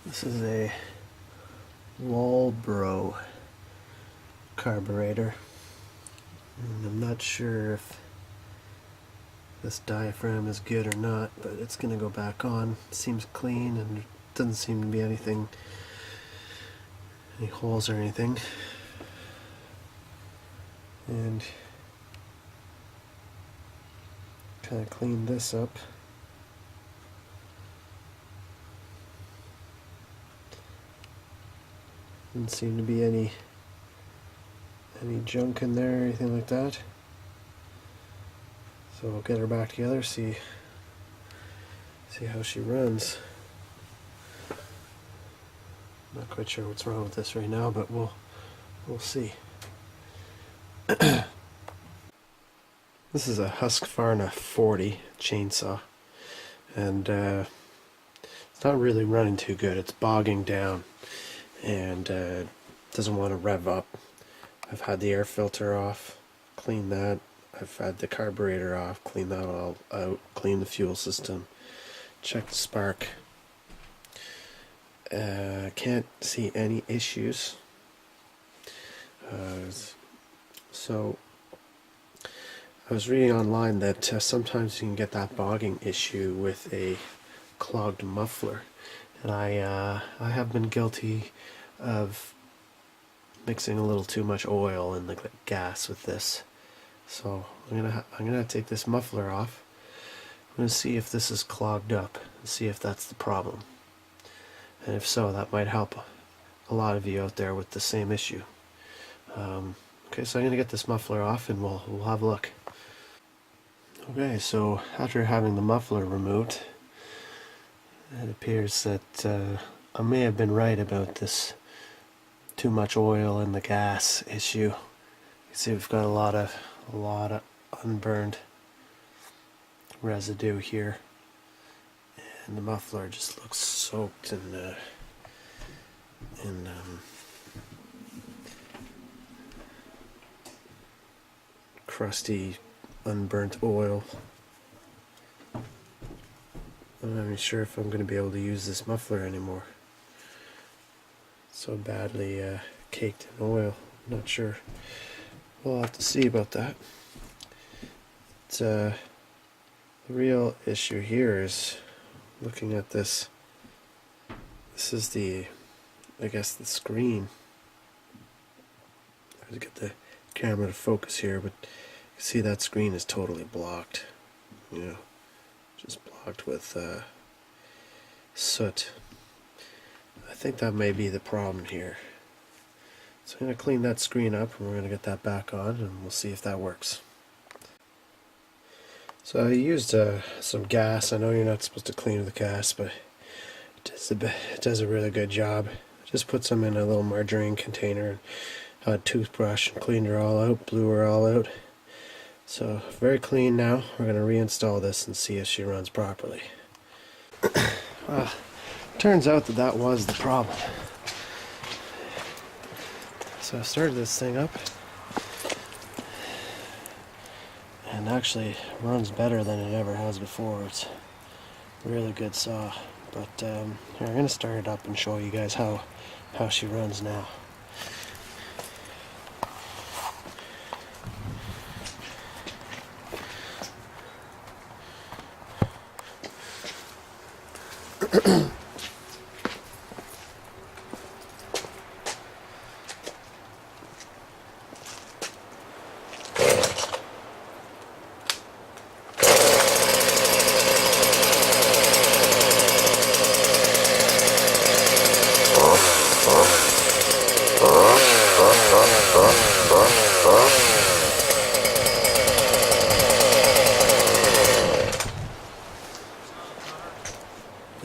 This is a Walbro carburetor. And I'm not sure if this diaphragm is good or not, but it's going to go back on. It seems clean and there doesn't seem to be any holes or anything. And kind of clean this up. Doesn't seem to be any junk in there or anything like that. So we'll get her back together, see how she runs. Not quite sure what's wrong with this right now, but we'll see. This is a Husqvarna 40 chainsaw, and it's not really running too good. It's bogging down and doesn't want to rev up. I've had the air filter off, cleaned that. I've had the carburetor off, cleaned that all out, cleaned the fuel system, checked the spark. Can't see any issues. So I was reading online that sometimes you can get that bogging issue with a clogged muffler, and I have been guilty of mixing a little too much oil in the gas with this. So I'm gonna take this muffler off. I'm gonna see if this is clogged up and see if that's the problem. And if so, that might help a lot of you out there with the same issue. Okay, so I'm gonna get this muffler off and we'll have a look. Okay, so after having the muffler removed, it appears that I may have been right about this too much oil in the gas issue. You can see we've got a lot of unburned residue here, and the muffler just looks soaked in crusty, unburnt oil. I'm not even sure if I'm going to be able to use this muffler anymore. So badly caked in oil. I'm not sure. We'll have to see about that. The real issue here is looking at this. This is I guess the screen. I have to get the camera to focus here, but you can see that screen is totally blocked. You know, just blocked with soot. I think that may be the problem here. So I'm going to clean that screen up and we're going to get that back on and we'll see if that works. So I used some gas. I know you're not supposed to clean with gas, but it does a really good job. I just put some in a little margarine container and had a toothbrush and cleaned her all out, blew her all out. So very clean now. We're going to reinstall this and see if she runs properly. Well, turns out that was the problem. So I started this thing up, and actually runs better than it ever has before. It's a really good saw. But here, I'm going to start it up and show you guys how she runs now.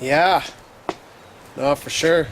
Yeah, no, for sure.